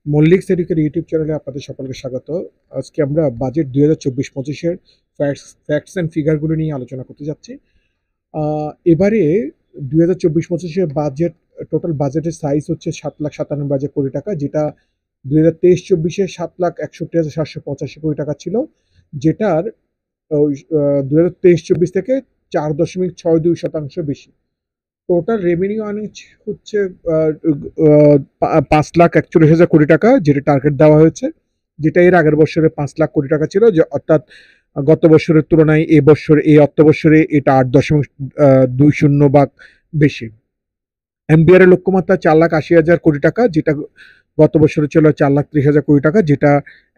Mallick সেরিকের YouTube চ্যানেলে আপনাদের সকলকে স্বাগত। আজকে আমরা বাজেট 2024-25-এর ফ্যাক্টস অ্যান্ড ফিগারগুলো নিয়ে আলোচনা করতে যাচ্ছি। এবারে 2024-25-এর বাজেট, টোটাল বাজেটের সাইজ হচ্ছে 7,97,000 কোটি টাকা, যেটা 2023-24-এ 7,61,785 কোটি টাকা ছিল, যেটার 2023-24 থেকে 4.62% বেশি। টোটাল রেভিনিউ আর্নিংস হচ্ছে 5,41,000 কোটি টাকা, যেটা টার্গেট দেওয়া হয়েছে, যেটা এর আগের বছরে 5,00,000 কোটি টাকা ছিল, যে অর্থাৎ গত বছরের তুলনায় এই অর্থ বছরে এটা 8.20 ভাগ বেশি। এমবিআর এর লক্ষ্যমাত্রা 4,80,000 কোটি টাকা, যেটা গত বছরে ছিল 4,30,000 কোটি টাকা, যেটা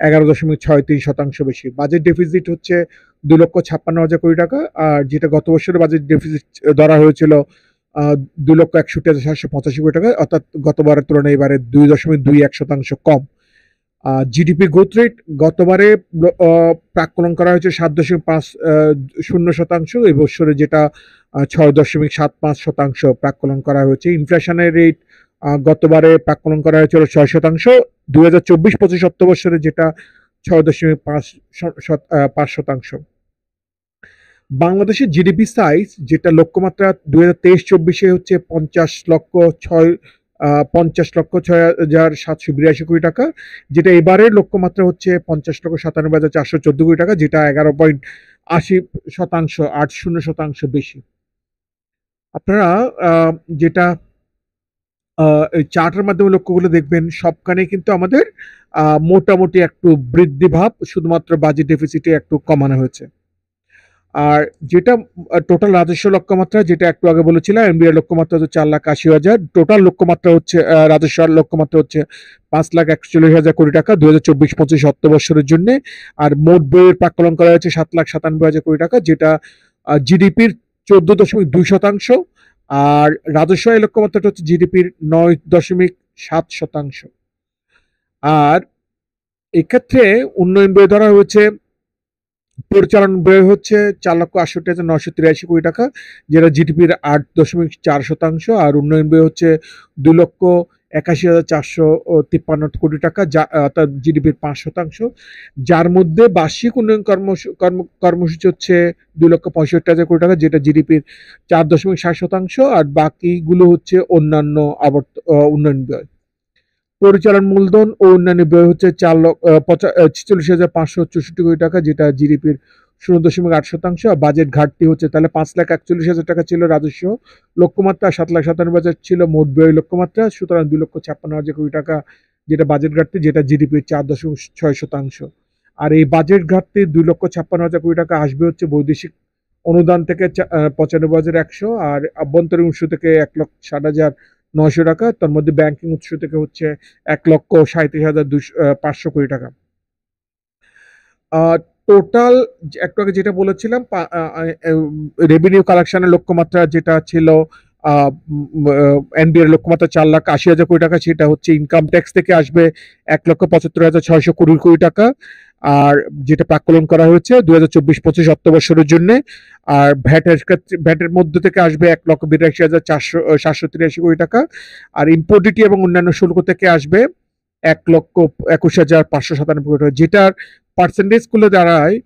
11.63% বেশি। বাজেট ডেফিসিট হচ্ছে 2,56,000 কোটি টাকা, আর যেটা গত বছরের বাজেট ডেফিসিট ধরা হয়েছিল 2,61,785 কোটি টাকা, অর্থাৎ গতবারের তুলনায় এবারে 2.21% কম। জিডিপি গ্রোথ রেট গতবারে প্রাক্কলন করা হয়েছে 7.50%, এই বছরে যেটা 6.75% প্রাক্কলন করা হয়েছে। ইনফ্লেশনের রেট গতবারে প্রাক্কলন করা হয়েছিল 6%, 2024-25 অর্থ বছরে যেটা 6.5%। বাংলাদেশের জিডিপি সাইজ, যেটা লক্ষ্যমাত্রা 2023-24-এ হচ্ছে 50,06,782 কোটি টাকা, যেটা এবারের লক্ষ্যমাত্রা হচ্ছে 50,97,414 কোটি টাকা, যেটা 11.80%, 80% বেশি। আপনারা যেটা এই চার্টের মাধ্যমে লক্ষ্য করলে দেখবেন, সবখানে কিন্তু আমাদের মোটামুটি একটু বৃদ্ধি ভাব, শুধুমাত্র বাজেট ডেফিসিটে একটু কমানো হয়েছে। আর যেটা টোটাল রাজস্ব লক্ষ্যমাত্রা, যেটা একটু আগে বলেছিলাম, এমবিআর লক্ষ্যমাত্রা হচ্ছে 4,80,000, টোটাল লক্ষ্যমাত্রা হচ্ছে রাজস্ব লক্ষ্যমাত্রা হচ্ছে 5,41,000 কোটি টাকা 2024-25 অর্থ বছরের জন্য। আর মোট ব্যয়ের প্রাক্কলন করা হয়েছে 7,97,000 কোটি টাকা, যেটা জিডিপির 14.2%, আর রাজস্ব আয় লক্ষ্যমাত্রাটা হচ্ছে জিডিপির 9.7%। আর এক্ষেত্রে উন্নয়ন ব্যয় ধরা হয়েছে, পরিচালন ব্যয় হচ্ছে 4,68,983 কোটি টাকা, যেটা জিডিপির 8.4%, আর উন্নয়ন ব্যয় হচ্ছে 2,81,453 কোটি টাকা, যা অর্থাৎ জিডিপির 5%, যার মধ্যে বার্ষিক উন্নয়ন কর্মসূচি হচ্ছে 2,65,000 কোটি টাকা, যেটা জিডিপির 4.7%, আর বাকিগুলো হচ্ছে অন্যান্য উন্নয়ন ব্যয়। পরিচালন মূলধন ও অন্যান্য ব্যয় হচ্ছে 46,564 কোটি টাকা, যেটা জিডিপির 0.8%, আর বাজেট ঘাটতি হচ্ছে, তাহলে 5,41,000 টাকা ছিল রাজস্ব লক্ষ্যমাত্রা, 7,97,000 ছিল মোট ব্যয় লক্ষ্যমাত্রা, সুতরাং 2,56,000 কোটি টাকা যেটা বাজেট ঘাটতি, যেটা জিডিপির 4.6%। আর এই বাজেট ঘাটতি 2,56,000 কোটি টাকা আসবে হচ্ছে বৈদেশিক অনুদান থেকে 95,100, আর আভ্যন্তরীণ উৎস থেকে 1,60,900 টাকা, তার মধ্যে ব্যাংকিং উৎস থেকে হচ্ছে 1,37,500 কোটি টাকা। টোটাল একটু আগে যেটা বলেছিলাম, রেভিনিউ কালেকশনের লক্ষ্যমাত্রা যেটা ছিল এনবিআর লক্ষ্যমাত্রা 4,80,000 কোটি টাকা, সেটা হচ্ছে ইনকাম ট্যাক্স থেকে আসবে 1,75,620 কোটি টাকা, আর যেটা প্রাক্কলন করা হয়েছে 2024-25 অর্থ বছরের জন্য। আর ভ্যাটের মধ্যে থেকে আসবে 1,82,783 কোটি টাকা, আর ইম্পোর্ট ডিউটি এবং অন্যান্য শুল্ক থেকে আসবে 1,21,597 কোটি টাকা, যেটার পার্সেন্টেজ গুলো দাঁড়ায়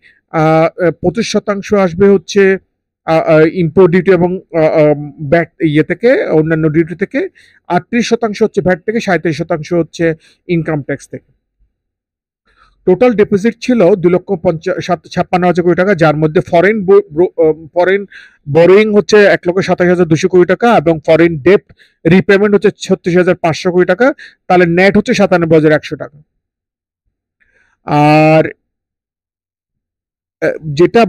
25% আসবে হচ্ছে ইম্পোর্ট ডিউটি এবং ব্যাট থেকে, অন্যান্য ডিউটি থেকে, 38% হচ্ছে ভ্যাট থেকে, 37% হচ্ছে ইনকাম ট্যাক্স থেকে। টোটাল ডিপোজিট ছিল 2,56,000 কোটি টাকা, যার মধ্যে ফরেন বোরোয়িং হচ্ছে 1,27,200 কোটি টাকা, এবং ফরেন ডেট রিপেমেন্ট হচ্ছে 36,500 কোটি টাকা, তাহলে নেট হচ্ছে 97,100 টাকা। আর যেটা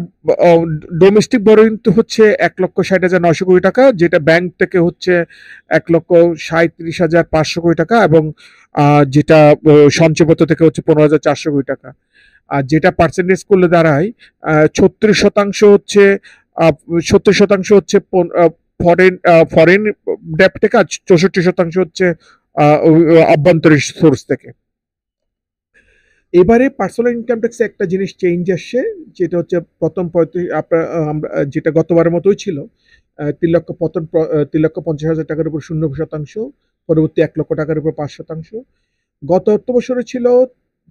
ডোমেস্টিক বোরোয়িং তো হচ্ছে 1,60,900 কোটি টাকা, যেটা ব্যাংক থেকে হচ্ছে 1,37,500 কোটি টাকা, এবং যেটা সঞ্চয়পত্র থেকে হচ্ছে 15,400 কোটি টাকা। আর যেটা পার্সেন্টেজ করলে দাঁড়ায় 36% হচ্ছে 70% হচ্ছে ফরেন ডেপ থেকে, আর 64% হচ্ছে অভ্যন্তরীণ সোর্স থেকে। এবারে পার্সোনাল ইনকাম ট্যাক্সে একটা জিনিস চেঞ্জ আসছে, যেটা হচ্ছে প্রথম 35 আপনার আমরা যেটা গতবারের মতোই ছিল, 3,50,000 টাকার উপর 0%, পরবর্তী 1,00,000 টাকার উপর 5%, গত অর্থ বছরে ছিল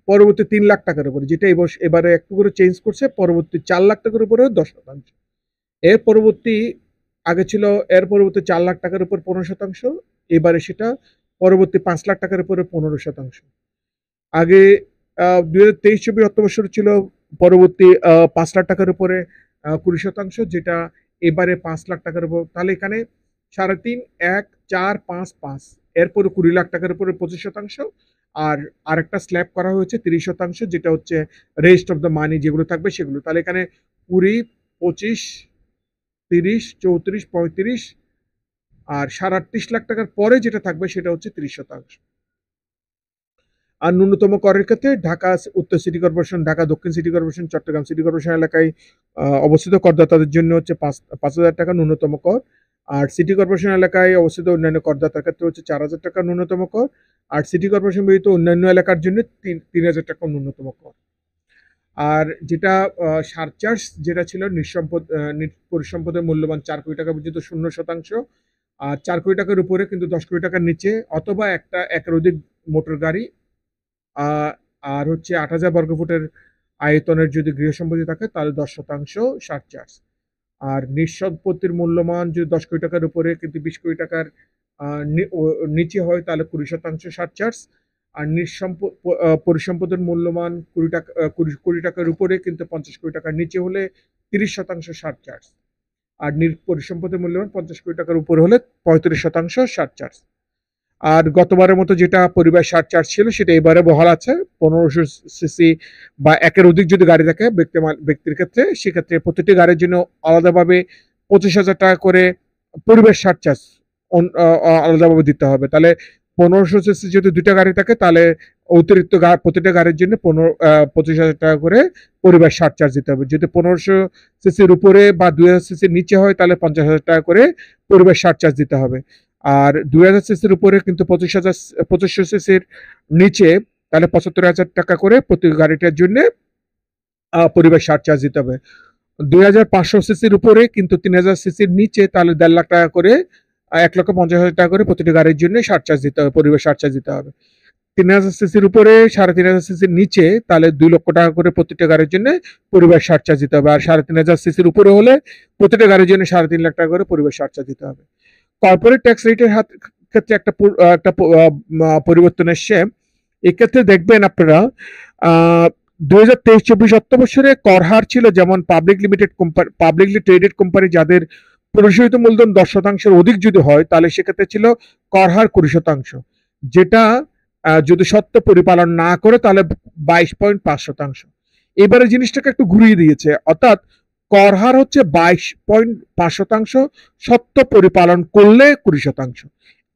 পরবর্তী 3 লাখ টাকার উপরে, যেটা এবারে একটু করে চেঞ্জ করছে, পরবর্তী 4 লাখ টাকার উপরে 10%। এর পরবর্তী আগে ছিল এর পরবর্তী 4 লাখ টাকার উপর 15%, এবারে সেটা পরবর্তী 5 লাখ টাকার উপরে 15%। আগে 2023-24 অর্থ বছর ছিল পরবর্তী 5 লাখ টাকার উপরে 20%, যেটা এবারে 5 লাখ টাকার উপর। তাহলে এখানে 3.5, 1, 4, 5, 5, এরপরে 20 লাখ টাকার উপরে 25%, আর আরেকটা স্ল্যাব করা হয়েছে 30%, যেটা হচ্ছে রেস্ট অফ দ্য মানি যেগুলো থাকবে সেগুলো। তাহলে এখানে 20, 25, 30, 34, 35 আর 38.5 লাখ টাকার পরে যেটা থাকবে সেটা হচ্ছে 30%। আর ন্যূনতম করের ক্ষেত্রে ঢাকা উত্তর সিটি কর্পোরেশন, ঢাকা দক্ষিণ city corporation, Chittagong city corporation এলাকায় অবস্থিত করদাতাদের জন্য হচ্ছে 5,000 টাকা ন্যূনতম কর, আর সিটি কর্পোরেশন এলাকায় অবস্থিত অন্যান্য করদাতার ক্ষেত্রে হচ্ছে 4,000 টাকা ন্যূনতম কর, আর সিটি কর্পোরেশন ব্যতীত অন্যান্য এলাকার জন্য 3,000 টাকা ন্যূনতম কর। আর যেটা সারচার্জ যেটা ছিল পরিসম্পদের মূল্যবান 4 কোটি টাকা পর্যন্ত 0%, আর 4 কোটি টাকার উপরে কিন্তু 10 কোটি টাকার নিচে অথবা একের অধিক মোটর গাড়ি, আর হচ্ছে 8,000 বর্গফুটের আয়তনের যদি গৃহ সম্পত্তি থাকে তাহলে 10% সারচার্জ। আর নিঃসম্পত্তির মূল্যমান যদি 10 কোটি টাকার উপরে কিন্তু 20 কোটি টাকার নিচে হয় তাহলে 20% সারচার্জ। আর পরিসম্পদের মূল্যমান 20 কোটি টাকার উপরে কিন্তু 50 কোটি টাকার নিচে হলে 30% সারচার্জ। আর পরিসম্পদের মূল্যমান 50 কোটি টাকার উপরে হলে 35% সারচার্জ। আর গতবারের মতো যেটা পরিবার সারচার্জ ছিল সেটা এবারে বহাল আছে। 1500 সিসি বা একের অধিক যদি গাড়ি থাকে ব্যক্তির ক্ষেত্রে, সেক্ষেত্রে প্রতিটি গাড়ির জন্য আলাদাভাবে 25,000 টাকা করে পরিবেশ সারচার্জ আলাদাভাবে দিতে হবে। তাহলে 1500 সিসি যদি দুইটা গাড়ি থাকে তাহলে অতিরিক্ত প্রতিটা গাড়ির জন্য 25,000 টাকা করে পরিবেশ সারচার্জ দিতে হবে। যদি 1500 সিসির উপরে বা 2000 সিসির নিচে হয় তাহলে 50,000 টাকা করে পরিবেশ সারচার্জ দিতে হবে। আর 2000 সিসির উপরে কিন্তু 2500 সিসির নিচে তাহলে 75,000 টাকা করে প্রতি গাড়িটার জন্য পরিবেশ সারচার্জ দিতে হবে। 2500 সিসির উপরে কিন্তু 3000 সিসির নিচে তাহলে 1.5 লাখ টাকা করে 1,50,000 টাকা করে প্রতিটি গাড়ির জন্য সারচার্জ দিতে হবে, পরিবেশ সারচার্জ দিতে হবে। 3000 সিসির উপরে 3,500 সিসির নিচে তাহলে 2 লক্ষ টাকা করে প্রতিটা গাড়ির জন্য পরিবেশ সারচার্জ দিতে হবে। আর 3,500 সিসির উপরে হলে প্রতিটা গাড়ির জন্য 3.5 লাখ টাকা করে পরিবেশ সারচার্জ দিতে হবে। কর্পোরেট ট্যাক্স রেটের ক্ষেত্রে একটা পরিবর্তন এসছে। এক্ষেত্রে দেখবেন আপনারা 2023-24 অর্থ বছরে কর হার ছিল যেমন পাবলিকলি ট্রেডেড কোম্পানি যাদের প্রশোধিত মূলধন 10% অধিক যদি হয় তাহলে সেক্ষেত্রে ছিল কর হার 20%, যেটা যদি সত্ত্ব পরিপালন না করে তাহলে 22.5%। এবারে জিনিসটাকে একটু ঘুরিয়ে দিয়েছে, অর্থাৎ কর হার হচ্ছে 22.5%, সত্ত্ব পরিপালন করলে 20%।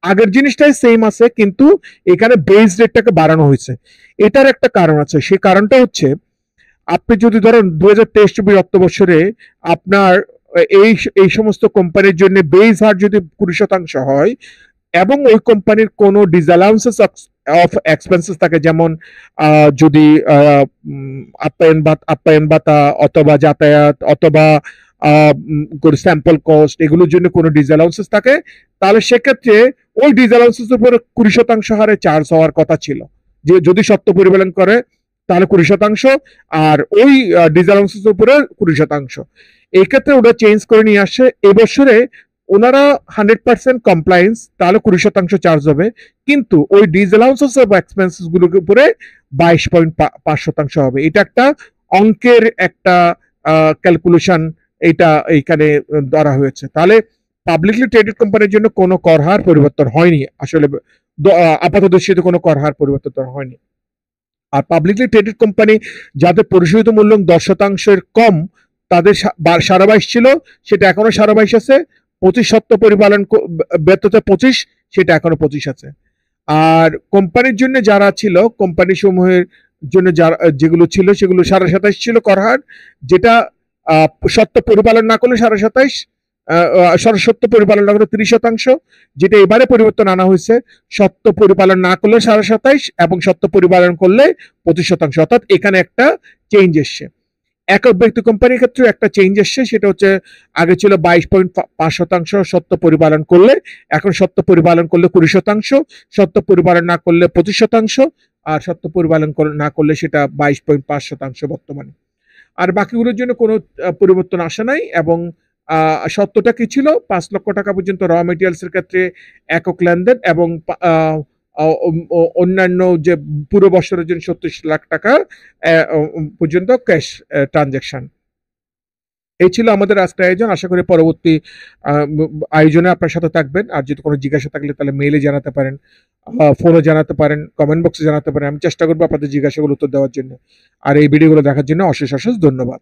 আগের জিনিসটাই সেম আছে কিন্তু এখানে বেস রেটটাকে বাড়ানো হয়েছে। এটার একটা কারণ আছে, সেই কারণটা হচ্ছে আপনি যদি ধরেন 2023-24 অর্থ বছরে আপনার এই সমস্ত কোম্পানির জন্য বেস হার যদি 20% হয় এবং ওই কোম্পানির কোনো ডিসঅ্যালাউন্সেস অফ এক্সপেন্সেস থাকে, যেমন যদি আপ্যায়ন ভাতা অথবা যাতায়াত অথবা স্যাম্পল কস্ট এগুলোর জন্য কোনো ডিসঅ্যালাউন্সেস থাকে, তাহলে সেক্ষেত্রে ওই ডিসঅ্যালাউন্সেস উপর 20% হারে চার্জ হওয়ার কথা ছিল। যে যদি সত্ত্ব পরিপালন করে তাহলে 20%, আর ওই ডিসঅ্যালাউন্সেস উপরে 20%। এই ক্ষেত্রে ওরা চেঞ্জ করে নিয়ে আসে এবছরে ওনারা 100% কমপ্লায়েন্স, তাহলে 20% চার্জ হবে, কিন্তু ওই ডিসঅ্যালাউন্সেস বা এক্সপেন্সেস গুলোর উপরে 22.5% হবে। এটা একটা অঙ্কের একটা ক্যালকুলেশন এটা এইখানে ধরা হয়েছে। তাহলে পাবলিকলি ট্রেডেড কোম্পানির জন্য কোনো কর হার পরিবর্তন হয়নি, আসলে আপাত দৃষ্টিতে কোনো কর হার পরিবর্তন হয়নি। আর পাবলিকলি ট্রেডেড কোম্পানি যাদের পরিশোধিত মূল্য 10% কম তাদের 22 ছিল, সেটা এখনো 22 আছে। 25 সত্ত্ব পরিপালন ব্যর্থতা 25, সেটা এখনো 25 আছে। আর কোম্পানির জন্য যারা ছিল, কোম্পানি সমূহের জন্য যারা যেগুলো ছিল সেগুলো 27.5 ছিল কর হার, যেটা সত্ত্ব পরিপালন না করলে 27.5, সত্ত্ব পরিপালন না করলে 30%, যেটা এবারে পরিবর্তন আনা হয়েছে, সত্ত্ব পরিপালন না করলে 27.5 এবং সত্ত্ব পরিপালন করলে 25%, অর্থাৎ এখানে একটা চেঞ্জ এসছে। একক ব্যক্তি কোম্পানির ক্ষেত্রে একটা চেঞ্জ এসছে, সেটা হচ্ছে আগে ছিল 22.5% সত্ত্ব পরিপালন করলে, এখন সত্ত্ব পরিপালন করলে 20%, সত্ত্ব পরিপালন না করলে 25%, আর সত্ত্ব পরিপালন না করলে সেটা 22.5% বর্তমানে। আর বাকিগুলোর জন্য কোনো পরিবর্তন আসে নাই এবং সত্যটা কি ছিল, 5 লক্ষ টাকা পর্যন্ত র মেটেরিয়ালস এর ক্ষেত্রে একক লেনদেন এবং অন্যান্য যে পুরো বছরের জন্য 37 লাখ টাকা পর্যন্ত ক্যাশ ট্রানজাকশন। এই ছিল আমাদের আজকের আয়োজন। আশা করি পরবর্তী আয়োজনে আপনার সাথে থাকবেন। আর যদি কোনো জিজ্ঞাসা থাকলে তাহলে মেইলে জানাতে পারেন, ফোনে জানাতে পারেন, কমেন্ট বক্সে জানাতে পারেন। আমি চেষ্টা করবো আপনাদের জিজ্ঞাসাগুলো উত্তর দেওয়ার জন্য। আর এই ভিডিওগুলো দেখার জন্য অশেষ অশেষ ধন্যবাদ।